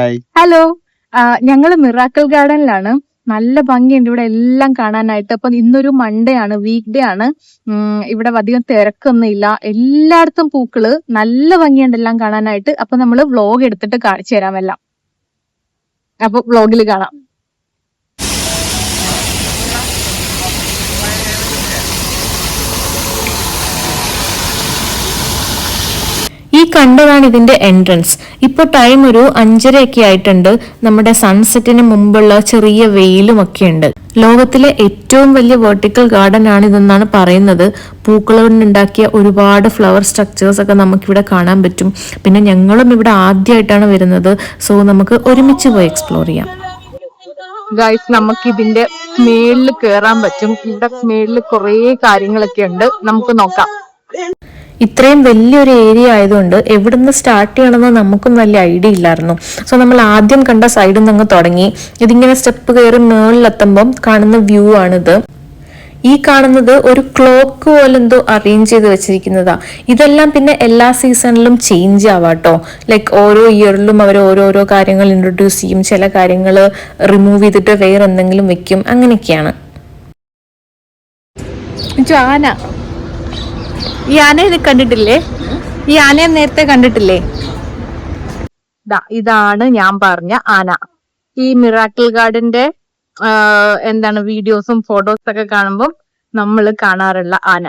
Hi. Hello, ഞങ്ങള് miracle ഗാർഡനിലാണ്. നല്ല ഭംഗിയുണ്ട് ഇവിടെ എല്ലാം കാണാനായിട്ട്. അപ്പൊ ഇന്നൊരു മൺഡേ ആണ്, വീക്ക് ഡേ ആണ്. ഇവിടെ അധികം തിരക്കൊന്നും ഇല്ല. എല്ലായിടത്തും പൂക്കള്, നല്ല ഭംഗിയുണ്ട് എല്ലാം കാണാനായിട്ട്. അപ്പൊ നമ്മള് വ്ലോഗ് എടുത്തിട്ട് കാണിച്ചു തരാം എല്ലാം. അപ്പൊ വ്ലോഗിൽ കാണാം. ഈ കണ്ടതാണ് ഇതിന്റെ എൻട്രൻസ്. ഇപ്പൊ ടൈം ഒരു 5:30 ആയിട്ടുണ്ട്. നമ്മുടെ സൺസെറ്റിന് മുമ്പുള്ള ചെറിയ വെയിലും ഒക്കെ ഉണ്ട്. ലോകത്തിലെ ഏറ്റവും വലിയ വെർട്ടിക്കൽ ഗാർഡൻ ആണ് ഇതെന്നാണ് പറയുന്നത്. പൂക്കൾ കൊണ്ടുണ്ടാക്കിയ ഒരുപാട് ഫ്ലവർ സ്ട്രക്ചേഴ്സ് ഒക്കെ നമുക്കിവിടെ കാണാൻ പറ്റും. പിന്നെ ഞങ്ങളും ഇവിടെ ആദ്യമായിട്ടാണ് വരുന്നത്. സോ നമുക്ക് ഒരുമിച്ച് പോയി എക്സ്പ്ലോർ ചെയ്യാം. ഗൈസ്, നമുക്ക് ഇതിന്റെ മേളിൽ കേറാൻ പറ്റും. ഇവിടെ മേളിൽ കുറേ കാര്യങ്ങളൊക്കെ ഉണ്ട്, നമുക്ക് നോക്കാം. ഇത്രയും വലിയൊരു ഏരിയ ആയതുകൊണ്ട് എവിടുന്ന് സ്റ്റാർട്ട് ചെയ്യണമെന്ന് നമുക്കും വലിയ ഐഡിയ ഇല്ലായിരുന്നു. സോ നമ്മൾ ആദ്യം കണ്ട സൈഡിൽ നിന്ന് അങ്ങ് തുടങ്ങി. ഇതിങ്ങനെ സ്റ്റെപ്പ് കയറി മുകളിലെത്തുമ്പം കാണുന്ന വ്യൂ ആണിത്. ഈ കാണുന്നത് ഒരു ക്ലോക്ക് പോലെ എന്തോ അറേഞ്ച് ചെയ്ത് വെച്ചിരിക്കുന്നതാ. ഇതെല്ലാം പിന്നെ എല്ലാ സീസണിലും ചേഞ്ച് ആവാട്ടോ. ലൈക്ക് ഓരോ ഇയറിലും അവർ ഓരോരോ കാര്യങ്ങൾ ഇൻട്രൊഡ്യൂസ് ചെയ്യും. ചില കാര്യങ്ങൾ റിമൂവ് ചെയ്തിട്ട് വേറെ എന്തെങ്കിലും വെക്കും. അങ്ങനെയൊക്കെയാണ്. ആന, ഈ ആനയെ കണ്ടിട്ടില്ലേ? ഈ ആനയെ നേരത്തെ കണ്ടിട്ടില്ലേ? ഇതാണ് ഞാൻ പറഞ്ഞ ആന. ഈ മിറാക്കിൾ ഗാർഡന്റെ വീഡിയോസും ഫോട്ടോസും ഒക്കെ കാണുമ്പോൾ നമ്മൾ കാണാറുള്ള ആന.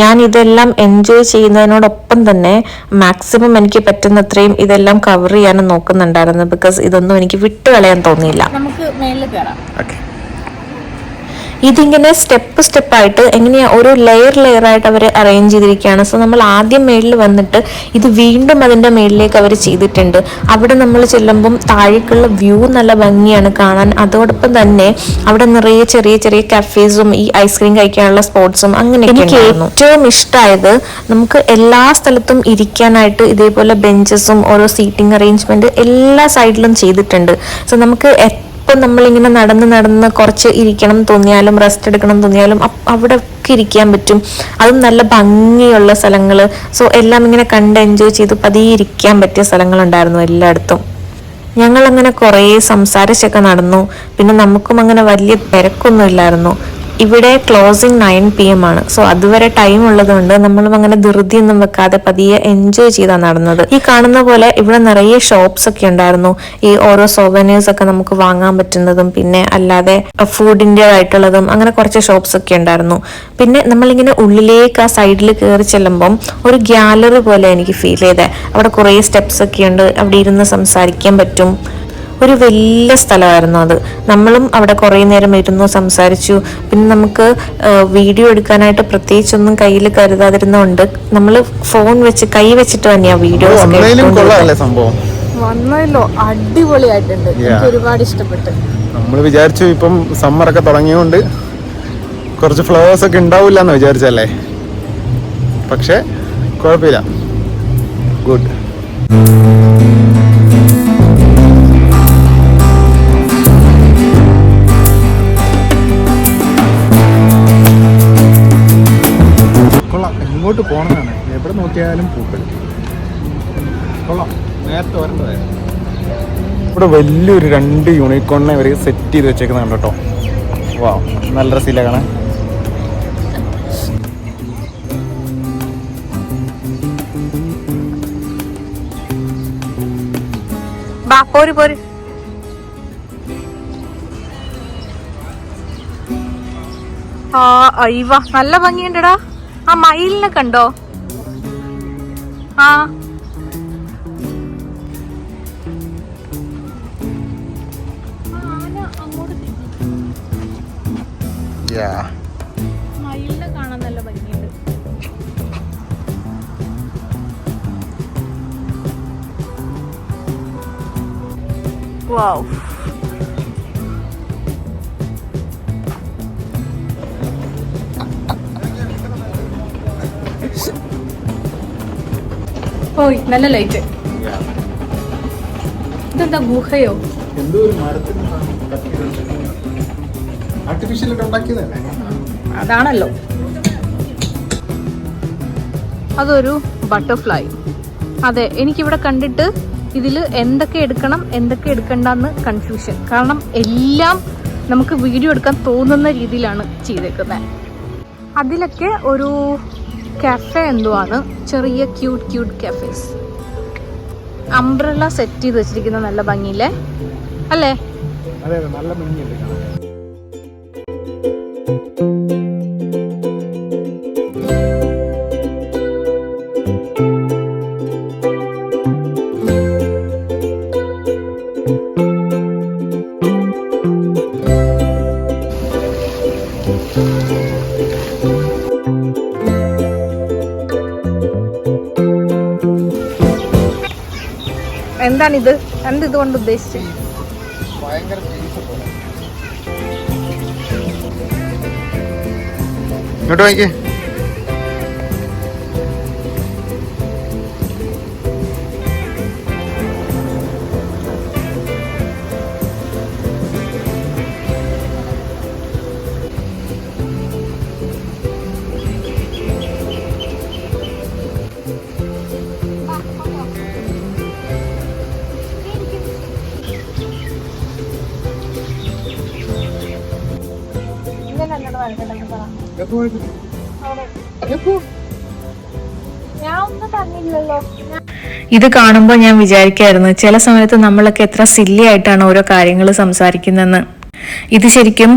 ഞാൻ ഇതെല്ലാം എൻജോയ് ചെയ്യുന്നതിനോടൊപ്പം തന്നെ മാക്സിമം എനിക്ക് പറ്റുന്നത്രയും ഇതെല്ലാം കവർ ചെയ്യാനും നോക്കുന്നുണ്ടായിരുന്നു. ബിക്കോസ് ഇതൊന്നും എനിക്ക് വിട്ടുകളയാൻ തോന്നിയില്ല. നമുക്ക് മേളിൽ കയറാം. ഇതിങ്ങനെ സ്റ്റെപ്പ് ആയിട്ട് എങ്ങനെയാ ഓരോ ലെയർ ആയിട്ട് അവർ അറേഞ്ച് ചെയ്തിരിക്കുകയാണ്. സോ നമ്മൾ ആദ്യം മേളിൽ വന്നിട്ട് ഇത് വീണ്ടും അതിന്റെ മേളിലേക്ക് അവർ ചെയ്തിട്ടുണ്ട്. അവിടെ നമ്മൾ ചെല്ലുമ്പം താഴേക്കുള്ള വ്യൂ നല്ല ഭംഗിയാണ് കാണാൻ. അതോടൊപ്പം തന്നെ അവിടെ നിറയെ ചെറിയ ചെറിയ കഫേസും ഈ ഐസ്ക്രീം കഴിക്കാനുള്ള സ്പോട്ട്സും അങ്ങനെയൊക്കെ. എനിക്ക് ഏറ്റവും ഇഷ്ടമായത് നമുക്ക് എല്ലാ സ്ഥലത്തും ഇരിക്കാനായിട്ട് ഇതേപോലെ ബെഞ്ചസും ഓരോ സീറ്റിംഗ് അറേഞ്ച്മെന്റ് എല്ലാ സൈഡിലും ചെയ്തിട്ടുണ്ട്. സോ നമുക്ക് നമ്മളിങ്ങനെ നടന്ന് കുറച്ച് ഇരിക്കണം തോന്നിയാലും റെസ്റ്റ് എടുക്കണം തോന്നിയാലും അവിടെ ഒക്കെ ഇരിക്കാൻ പറ്റും. അതും നല്ല ഭംഗിയുള്ള സ്ഥലങ്ങള്. സോ എല്ലാം ഇങ്ങനെ കണ്ട് എൻജോയ് ചെയ്ത് പതിയെ ഇരിക്കാൻ പറ്റിയ സ്ഥലങ്ങളുണ്ടായിരുന്നു എല്ലായിടത്തും. ഞങ്ങൾ അങ്ങനെ കുറേ സംസാരിച്ചൊക്കെ നടന്നു. പിന്നെ നമുക്കും അങ്ങനെ വലിയ തിരക്കൊന്നും ഇല്ലായിരുന്നു. ഇവിടെ ക്ലോസിങ് 9 PM ആണ്. സോ അതുവരെ ടൈം ഉള്ളതുകൊണ്ട് നമ്മളും അങ്ങനെ ധൃതിയൊന്നും വെക്കാതെ പതിയെ എൻജോയ് ചെയ്താണ് നടന്നത്. ഈ കാണുന്ന പോലെ ഇവിടെ നിറയെ ഷോപ്സ് ഒക്കെ ഉണ്ടായിരുന്നു. ഈ ഓരോ സോവനേഴ്സ് ഒക്കെ നമുക്ക് വാങ്ങാൻ പറ്റുന്നതും പിന്നെ അല്ലാതെ ഫുഡിന്റെ ആയിട്ടുള്ളതും അങ്ങനെ കുറച്ച് ഷോപ്സ് ഒക്കെ ഉണ്ടായിരുന്നു. പിന്നെ നമ്മളിങ്ങനെ ഉള്ളിലേക്ക് ആ സൈഡിൽ കയറി ചെല്ലുമ്പം ഒരു ഗ്യാലറി പോലെ എനിക്ക് ഫീൽ ചെയ്തേ. അവിടെ കുറേ സ്റ്റെപ്സ് ഒക്കെ ഉണ്ട്. അവിടെ ഇരുന്ന് സംസാരിക്കാൻ പറ്റും. ഒരു വലിയ സ്ഥലമായിരുന്നു അത്. നമ്മളും അവിടെ കുറേ നേരം ഇരുന്നു സംസാരിച്ചു. പിന്നെ നമുക്ക് വീഡിയോ എടുക്കാനായിട്ട് പ്രത്യേകിച്ചൊന്നും കയ്യിൽ കരുതാതിരുന്നോണ്ട് നമ്മൾ ഫോൺ വെച്ച് കൈ വെച്ചിട്ട് തന്നെയാ വീഡിയോസ്. വന്നല്ലോ, അടിപൊളിയായിട്ടുണ്ട്. എനിക്ക് ഒരുപാട് ഇഷ്ടപ്പെട്ടു. നമ്മൾ വിചാരിച്ചു ഇപ്പം സമ്മറൊക്കെ തുടങ്ങിയോണ്ട് കുറച്ച് ഫ്ലവേഴ്സ് ഒക്കെ ഉണ്ടാവില്ല എന്ന് വിചാരിച്ചല്ലേ. പക്ഷെ കുഴപ്പമില്ല, ഗുഡ്. ഇങ്ങോട്ട് പോകണമെന്നാണ്, എവിടെ നോക്കിയാലും പൂക്കൾ കൊള്ളാം. നേരത്തെ വരേണ്ടതായിരുന്നു. ഇവിടെ വലിയൊരു 2 യൂണിക്കോണിനെ ഇവർ സെറ്റ് ചെയ്ത് വെച്ചേക്കുന്നുണ്ട് കേട്ടോ. വാ, നല്ല രസമില്ല കാണാൻ. നല്ല ഭംഗിയുണ്ടടാ. ആ മയിലിനെ കണ്ടോ? മയിലിനെ കാണാൻ നല്ല ഭംഗിയുണ്ട്. വാവ്, ഓയ് നല്ല ലൈറ്റ്. ഇതെന്താ ഗുഹയോ? എന്തോ ഒരു മരത്തിന് ആർട്ടിഫിഷ്യൽ ഉണ്ടാക്കിയതല്ലേ? അതാണല്ലോ. അതൊരു ബട്ടർഫ്ലൈ. അതെ, എനിക്കിവിടെ കണ്ടിട്ട് ഇതിൽ എന്തൊക്കെ എടുക്കണം എന്തൊക്കെ എടുക്കണ്ടെന്ന് കൺഫ്യൂഷൻ. കാരണം എല്ലാം നമുക്ക് വീഡിയോ എടുക്കാൻ തോന്നുന്ന രീതിയിലാണ് ചെയ്തേക്കുന്നത്. അതിലൊക്കെ ഒരു കഫേ എന്തോ ആണ്, ചെറിയ ക്യൂട്ട് കഫേസ്. അംബ്രല്ല സെറ്റ് ചെയ്ത് വെച്ചിരിക്കുന്ന നല്ല ഭംഗിയില്ലേ അല്ലേ? അതെ നല്ല ഭംഗിയുണ്ട്. എന്താണിത്? എന്തിതുകൊണ്ട് ഉദ്ദേശിച്ചത്? ഭയങ്കര ഇങ്ങോട്ട് വാങ്ങിക്കേ. ഇത് കാണുമ്പോൾ ഞാൻ വിചാരിക്കായിരുന്നു ചില സമയത്ത് നമ്മളൊക്കെ എത്ര സില്ലി ആയിട്ടാണ് ഓരോ കാര്യങ്ങൾ സംസാരിക്കുന്നതെന്ന്. ഇത് ശരിക്കും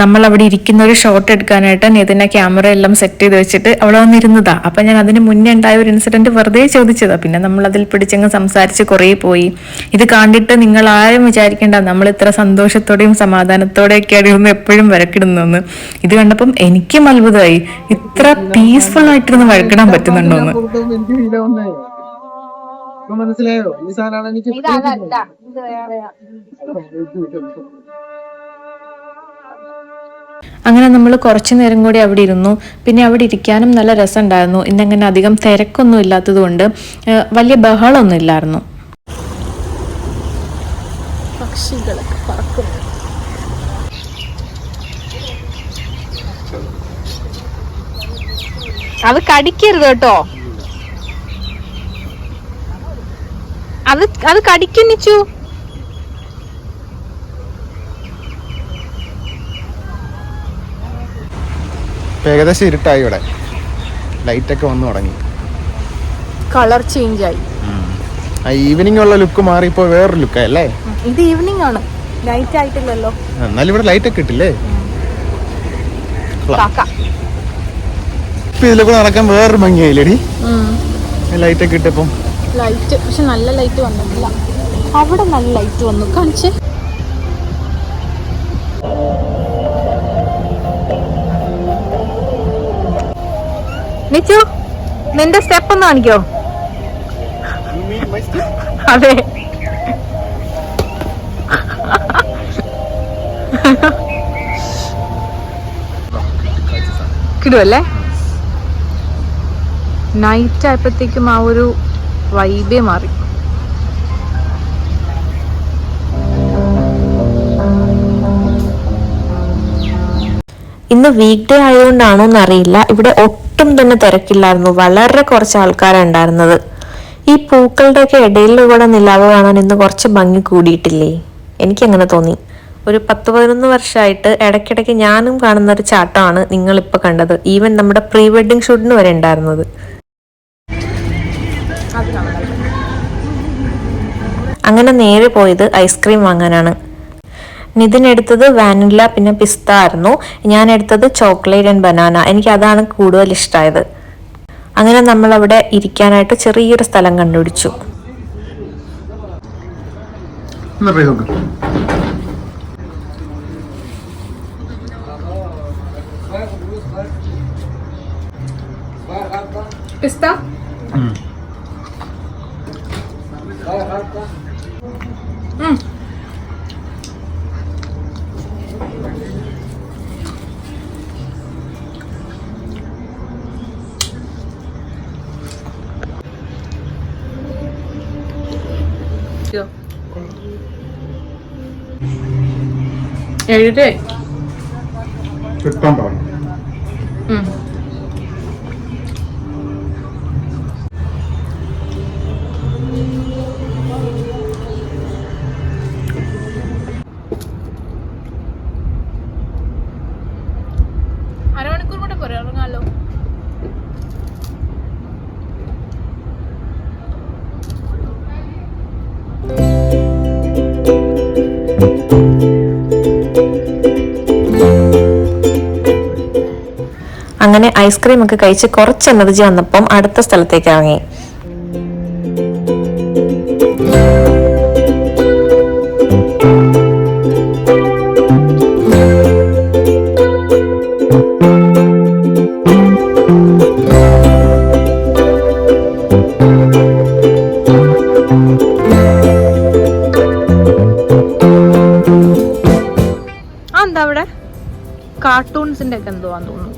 നമ്മൾ അവിടെ ഇരിക്കുന്ന ഒരു ഷോട്ട് എടുക്കാനായിട്ട് നിതിനെ ക്യാമറ എല്ലാം സെറ്റ് ചെയ്ത് വെച്ചിട്ട് അവിടെ വന്നിരുന്നതാ. അപ്പൊ ഞാൻ അതിന് മുന്നേ ഉണ്ടായ ഒരു ഇൻസിഡന്റ് വെറുതെ ചോദിച്ചതാ. പിന്നെ നമ്മൾ അതിൽ പിടിച്ചങ്ങ് സംസാരിച്ച് കുറേ പോയി. ഇത് കണ്ടിട്ട് നിങ്ങൾ ആരും വിചാരിക്കേണ്ട നമ്മൾ ഇത്ര സന്തോഷത്തോടെയും സമാധാനത്തോടെയൊക്കെയാണ് ഇരുന്ന് എപ്പോഴും വഴക്കിടുന്നെന്ന്. ഇത് കണ്ടപ്പം എനിക്കും അത്ഭുതമായി, ഇത്ര പീസ്ഫുൾ ആയിട്ടിരുന്ന് വഴക്കിടാൻ പറ്റുന്നുണ്ടോന്ന്. മനസ്സിലായോ? ഈ സാധനമാണ് എനിക്ക് അങ്ങനെ നമ്മൾ കുറച്ചു നേരം കൂടി അവിടെ ഇരുന്നു. പിന്നെ അവിടെ ഇരിക്കാനും നല്ല രസമുണ്ടായിരുന്നു. ഇന്നങ്ങനെ അധികം തിരക്കൊന്നും ഇല്ലാത്തത് കൊണ്ട് വലിയ ബഹളമൊന്നും ഇല്ലായിരുന്നു. പക്ഷികളൊക്കെ പറക്കുന്നു. അത് കടിക്കരുത് കേട്ടോ, അത് കടിക്കുന്നിച്ചു. ഏകദേശം ഇരുട്ടായി. ഇവിടെ ലൈറ്റൊക്കെ വന്നു തുടങ്ങി, കളർ ചേഞ്ച് ആയി. ഈവനിങ് ഉള്ള ലുക്ക് മാറിപ്പോ വേറൊരു ലുക്കല്ലേ? ഇത് ഈവനിങ് ആണ്, നൈറ്റ് ആയിട്ടില്ലല്ലോ. എന്നാലും ഇവിടെ ലൈറ്റ് ഒക്കെ ഇട്ടില്ലേ? ഇപ്പൊ ഇതിലൊക്കെ നടക്കാൻ വേറൊരു ഭംഗിയായില്ലേടി ലൈറ്റ് ഒക്കെ ഇട്ടപ്പം. ലൈറ്റ് പക്ഷെ നല്ല ലൈറ്റ് വന്നിട്ടില്ല. അവിടെ നല്ല ലൈറ്റ് വന്നു. കാണിച്ചേ. നിച്ചു, നിന്റെ സ്റ്റെപ്പ് ഒന്ന് കാണിക്കോ? അതെ, കിടുവല്ലേ? നൈറ്റ് ആയപ്പോഴത്തേക്കും ആ ഒരു വൈബേ മാറി. ഇന്ന് വീക്ക് ഡേ ആയതുകൊണ്ടാണോ എന്നറിയില്ല, ഇവിടെ ഒട്ടും തന്നെ തിരക്കില്ലായിരുന്നു. വളരെ കുറച്ച് ആൾക്കാരുണ്ടായിരുന്നത്. ഈ പൂക്കളുടെ ഒക്കെ ഇടയിലൂടെ നിലാവ് കാണാൻ ഇന്ന് കുറച്ച് ഭംഗി കൂടിയിട്ടില്ലേ? എനിക്കങ്ങനെ തോന്നി. ഒരു 10-11 വർഷമായിട്ട് ഇടയ്ക്കിടയ്ക്ക് ഞാനും കാണുന്ന ഒരു ചാട്ടമാണ് നിങ്ങളിപ്പോൾ കണ്ടത്. ഈവൻ നമ്മുടെ പ്രീ വെഡിങ് ഷൂട്ടിന് വരെ ഉണ്ടായിരുന്നത്. അങ്ങനെ നേരെ പോയത് ഐസ്ക്രീം വാങ്ങാനാണ്. നിതിൻ എടുത്തത് വാനില പിന്നെ പിസ്ത ആയിരുന്നു. ഞാൻ എടുത്തത് ചോക്ലേറ്റ് ആൻഡ് ബനാന. എനിക്ക് അതാണ് കൂടുതൽ ഇഷ്ടമായത്. അങ്ങനെ നമ്മൾ അവിടെ ഇരിക്കാനായിട്ട് ചെറിയൊരു സ്ഥലം കണ്ടുപിടിച്ചു. പിസ്ത എഴുതേ പിന്നെ ഐസ്ക്രീം ഒക്കെ കഴിച്ച് കുറച്ച് എനർജി വന്നപ്പം അടുത്ത സ്ഥലത്തേക്ക് ഇറങ്ങി. എന്താ അവിടെ കാർട്ടൂൺസിന്റെ ഒക്കെ എന്തോ ആണെന്ന് തോന്നുന്നു.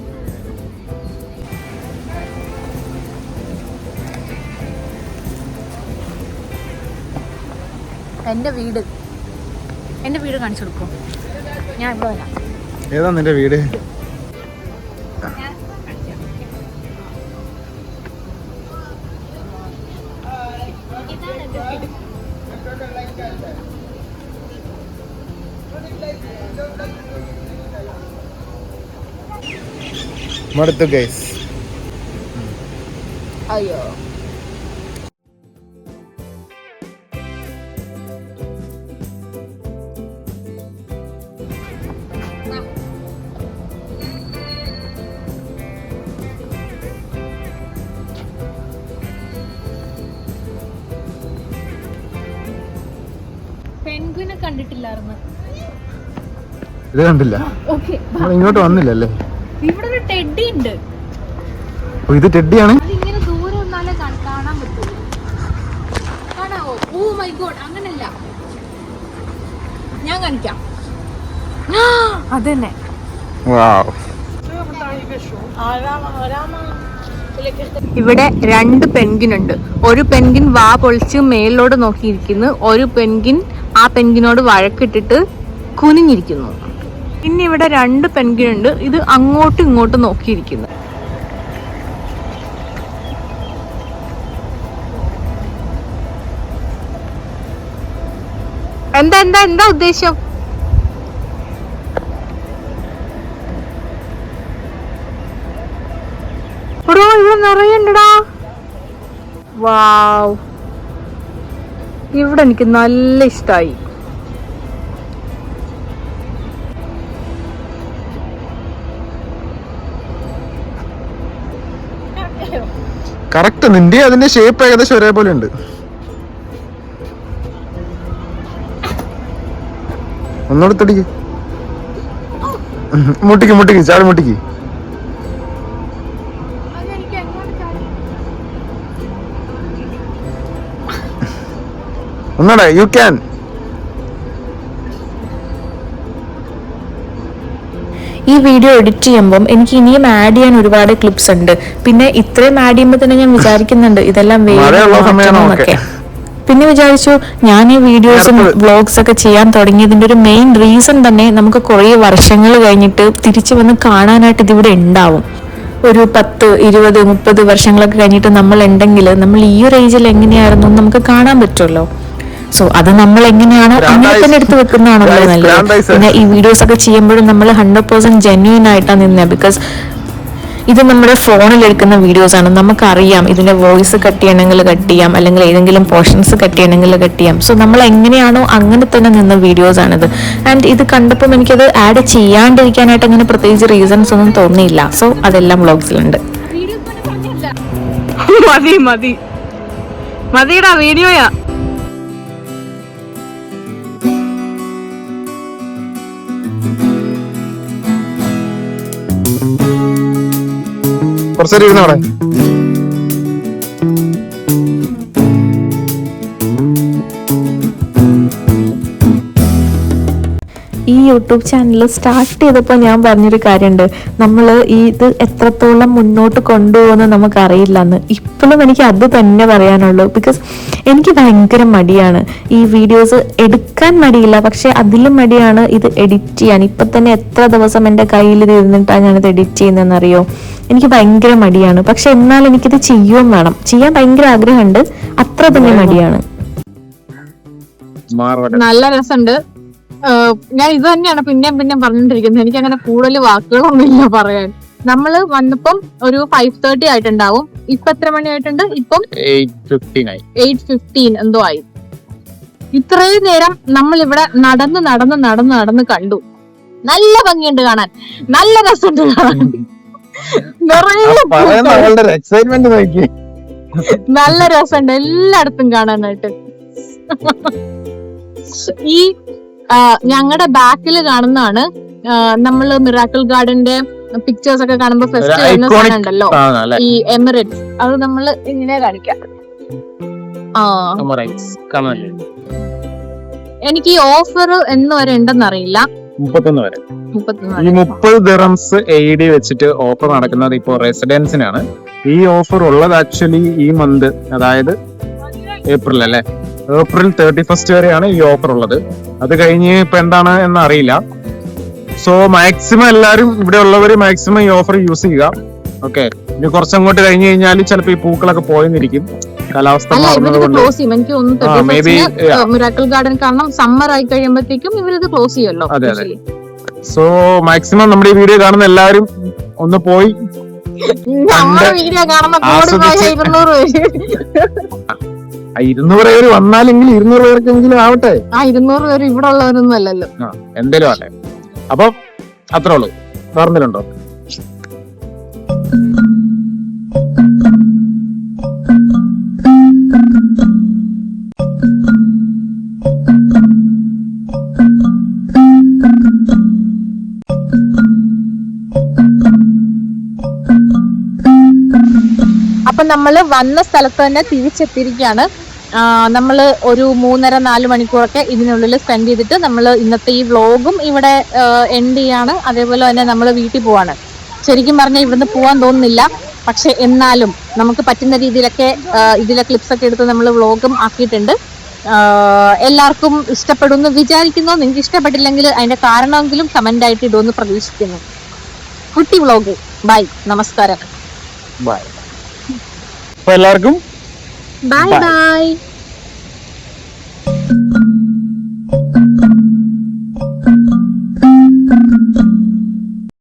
എന്റെ വീട് കാണിച്ചു കൊടുക്കും. ഞാൻ ഇവിടെ വരാം. ഏതാ നിന്റെ വീട്? മടുത്തു ഗൈസ്. അയ്യോ പെൻഗ്വിനെ കണ്ടിട്ടില്ലായിരുന്നു. ഇത് കണ്ടില്ല. ഇങ്ങോട്ട് വന്നില്ലല്ലേ? ഇവിടെ ഒരു ടെഡി ഉണ്ട്. ഇത് ടെഡിയാണ്. അതിങ്ങനെ ദൂരെ വന്നാലേ കാണാൻ പറ്റുള്ളൂ. കാണാവോ? ഓ മൈ ഗോഡ്, അങ്ങനല്ല, ഞാൻ കാണിക്കാം. അതന്നെ. ഇവിടെ 2 പെൻഗിൻ ഉണ്ട്. ഒരു പെൻഗിൻ വാ പൊളിച്ച് മേലോട്ട് നോക്കിയിരിക്കുന്നു, ഒരു പെൻഗിൻ ആ പെൻഗിനോട് വഴക്കിട്ടിട്ട് കുനിഞ്ഞിരിക്കുന്നു. പിന്നെ ഇവിടെ 2 പെൻഗിൻ ഉണ്ട്, ഇത് അങ്ങോട്ടും ഇങ്ങോട്ടും നോക്കിയിരിക്കുന്നു. എന്താ എന്താ എന്താ ഉദ്ദേശം? ഇവിടെ നിറയുണ്ടടാ. വാവ്, ഇവിടെ എനിക്ക് നല്ല ഇഷ്ടായി. കറക്റ്റ്, നിന്റെ അതിന്റെ ഷേപ്പ് ഏകദേശം ഒരേപോലെ ഉണ്ട്. ഒന്നോട് തൊടിക്ക്, മുട്ടിക്ക് ചാടി മുട്ടിക്ക്. ഒന്നോടെ, യു ക്യാൻ. ഈ വീഡിയോ എഡിറ്റ് ചെയ്യുമ്പം എനിക്ക് ഇനിയും ആഡ് ചെയ്യാൻ ഒരുപാട് ക്ലിപ്സ് ഉണ്ട്. പിന്നെ ഇത്രയും ആഡ് ചെയ്യുമ്പോൾ തന്നെ ഞാൻ വിചാരിക്കുന്നുണ്ട് ഇതെല്ലാം വേറെ. പിന്നെ വിചാരിച്ചു ഞാൻ ഈ വീഡിയോസും വ്ളോഗ്സ് ഒക്കെ ചെയ്യാൻ തുടങ്ങിയതിന്റെ ഒരു മെയിൻ റീസൺ തന്നെ നമുക്ക് കുറേ വർഷങ്ങൾ കഴിഞ്ഞിട്ട് തിരിച്ചു വന്ന് കാണാനായിട്ട് ഇതിവിടെ ഉണ്ടാവും. ഒരു 10, 20, 30 വർഷങ്ങളൊക്കെ കഴിഞ്ഞിട്ട് നമ്മൾ ഉണ്ടെങ്കിൽ നമ്മൾ ഈ ഒരു ഏജിൽ എങ്ങനെയായിരുന്നു നമുക്ക് കാണാൻ പറ്റുമല്ലോ. സോ അത് നമ്മൾ എങ്ങനെയാണോ അങ്ങനെ തന്നെ എടുത്ത് വെക്കുന്നതാണല്ലോ നല്ലത്. പിന്നെ ഈ വീഡിയോസ് ഒക്കെ ചെയ്യുമ്പോഴും നമ്മൾ 100% ജെന്യൂൻ ആയിട്ടാണ് നിന്നത്. ബിക്കോസ് ഇത് നമ്മുടെ ഫോണിൽ എടുക്കുന്ന വീഡിയോസ് ആണ്. നമുക്കറിയാം ഇതിന്റെ വോയിസ് കട്ട് ചെയ്യണമെങ്കിൽ കട്ട് ചെയ്യാം, അല്ലെങ്കിൽ ഏതെങ്കിലും പോർഷൻസ് കട്ട് ചെയ്യണമെങ്കിൽ കട്ട് ചെയ്യാം. സോ നമ്മൾ എങ്ങനെയാണോ അങ്ങനെ തന്നെ നിന്ന വീഡിയോസ് ആണിത്. ആൻഡ് ഇത് കണ്ടപ്പോൾ എനിക്കത് ആഡ് ചെയ്യാണ്ടിരിക്കാനായിട്ട് അങ്ങനെ പ്രത്യേകിച്ച് റീസൺസ് ഒന്നും തോന്നിയില്ല. സോ അതെല്ലാം വ്ളോഗ്സിലുണ്ട്. മതിയുടെ വീഡിയോയാ. കുറച്ചേരം ഇരുന്നോടെ. ഈ യൂട്യൂബ് ചാനൽ സ്റ്റാർട്ട് ചെയ്തപ്പോൾ ഞാൻ പറഞ്ഞൊരു കാര്യമുണ്ട്, നമ്മൾ ഇത് എത്രത്തോളം മുന്നോട്ട് കൊണ്ടുപോകുമെന്ന് നമുക്കറിയില്ലെന്ന്. ഇപ്പോഴും എനിക്ക് അത് തന്നെ പറയാനുള്ളൂ. ബിക്കോസ് എനിക്ക് ഭയങ്കര മടിയാണ് ഈ വീഡിയോസ് എടുക്കാൻ. മടിയില്ല, പക്ഷെ അതിലും മടിയാണ് ഇത് എഡിറ്റ് ചെയ്യാൻ. ഇപ്പം തന്നെ എത്ര ദിവസം എൻ്റെ കയ്യിൽ ഇത് ഇരുന്നിട്ടാണ് ഞാനിത് എഡിറ്റ് ചെയ്യുന്നതെന്നറിയോ? എനിക്ക് ഭയങ്കര മടിയാണ്. പക്ഷെ എന്നാൽ എനിക്കിത് ചെയ്യുകയും വേണം. ചെയ്യാൻ ഭയങ്കര ആഗ്രഹമുണ്ട്, അത്ര തന്നെ മടിയാണ്. നല്ല രസമുണ്ട്. ഞാൻ ഇത് തന്നെയാണ് പിന്നെയും പറഞ്ഞോണ്ടിരിക്കുന്നത്. എനിക്ക് അങ്ങനെ കൂടുതൽ വാക്കുകളൊന്നുമില്ല പറയാൻ. നമ്മള് വന്നപ്പം ഒരു 5:30 ആയിട്ടുണ്ടാവും. ഇപ്പൊ എത്ര മണി ആയിട്ടുണ്ട്? ഇപ്പം 8:15 എന്തോ ആയി. ഇത്രയും നേരം നമ്മൾ ഇവിടെ നടന്ന് കണ്ടു. നല്ല ഭംഗിയുണ്ട് കാണാൻ, നല്ല രസമുണ്ട് കാണാൻ. പറയുന്ന അവളുടെ എക്സൈറ്റ്മെന്റ് നോക്കി. നല്ല രസമുണ്ട് എല്ലായിടത്തും കാണാനായിട്ട്. ഈ ഞങ്ങളുടെ ബാക്കിൽ കാണുന്നതാണ് നമ്മള് മിറാക്കിൾ ഗാർഡന്റെ പിക്ചേഴ്സ് ഒക്കെ കാണുമ്പോ ഫസ്റ്റ് വരുന്ന സാധനം ഉണ്ടല്ലോ, ഈ എമിറേറ്റ്സ്. അത് നമ്മള് ഇങ്ങനെ കാണിക്കാം. എനിക്ക് ഈ ഓഫർ എന്ന് വരെ ഉണ്ടെന്ന് അറിയില്ല. 31 വരെ. ഈ 30 ദിറംസ് AED വെച്ചിട്ട് ഓഫർ നടക്കുന്നത് ഇപ്പോ റെസിഡൻസിനാണ്. ഈ ഓഫർ ഉള്ളത് ആക്ച്വലി ഈ മന്ത്, അതായത് ഏപ്രിൽ അല്ലെ, ഏപ്രിൽ 31 വരെയാണ് ഈ ഓഫർ ഉള്ളത്. അത് കഴിഞ്ഞ് ഇപ്പൊ എന്താണ് എന്ന് അറിയില്ല. സോ മാക്സിമം എല്ലാരും ഇവിടെ ഉള്ളവര് മാക്സിമം ഈ ഓഫർ യൂസ് ചെയ്യുക. ഓക്കെ, ഇനി കുറച്ചങ്ങോട്ട് കഴിഞ്ഞ് കഴിഞ്ഞാൽ ചിലപ്പോ ഈ പൂക്കളൊക്കെ പോയെന്നിരിക്കും, കാലാവസ്ഥ മിറാക്കിൾ ഗാർഡൻ. കാരണം സമ്മർ ആയി കഴിയുമ്പോഴത്തേക്കും ഇവരിത് ക്ലോസ് ചെയ്യുമല്ലോ. അതെ അതെ. സോ മാക്സിമം നമ്മുടെ ഈ വീഡിയോ കാണുന്ന എല്ലാവരും ഒന്ന് പോയി വീഡിയോ കാണുന്ന 200 പേര് വന്നാലെങ്കിൽ 200 പേർക്കെങ്കിലും ആവട്ടെ. 200 പേര് ഇവിടെ ഉള്ളവരൊന്നും അല്ലല്ലോ. എന്തേലും ആട്ടെ. അപ്പൊ അത്രേ ഉള്ളൂ. പറഞ്ഞിട്ടുണ്ടോ? അപ്പൊ നമ്മള് വന്ന സ്ഥലത്ത് തന്നെ തിരിച്ചെത്തിയിരിക്കുകയാണ്. നമ്മള് ഒരു 3.5-4 മണിക്കൂറൊക്കെ ഇതിനുള്ളിൽ സ്പെൻഡ് ചെയ്തിട്ട് നമ്മൾ ഇന്നത്തെ ഈ വ്ളോഗും ഇവിടെ എൻഡ് ചെയ്യാണ്. അതേപോലെ തന്നെ നമ്മൾ വീട്ടിൽ പോവാണ്. ശരിക്കും പറഞ്ഞാൽ ഇവിടുന്ന് പോവാൻ തോന്നുന്നില്ല, പക്ഷെ എന്നാലും നമുക്ക് പറ്റുന്ന രീതിയിലൊക്കെ ഇതിലെ ക്ലിപ്സ് ഒക്കെ എടുത്ത് നമ്മൾ വ്ളോഗും ആക്കിയിട്ടുണ്ട്. എല്ലാവർക്കും ഇഷ്ടപ്പെടുമെന്ന് വിചാരിക്കുന്നു. നിങ്ങൾക്ക് ഇഷ്ടപ്പെട്ടില്ലെങ്കിൽ അതിന്റെ കാരണമെങ്കിലും കമന്റ് ആയിട്ട് ഇടുമെന്ന് പ്രതീക്ഷിക്കുന്നു. കുട്ടി വ്ളോഗ്. ബൈ, നമസ്കാരം. ബൈ. എല്ലാവർക്കും ബൈ ബൈ.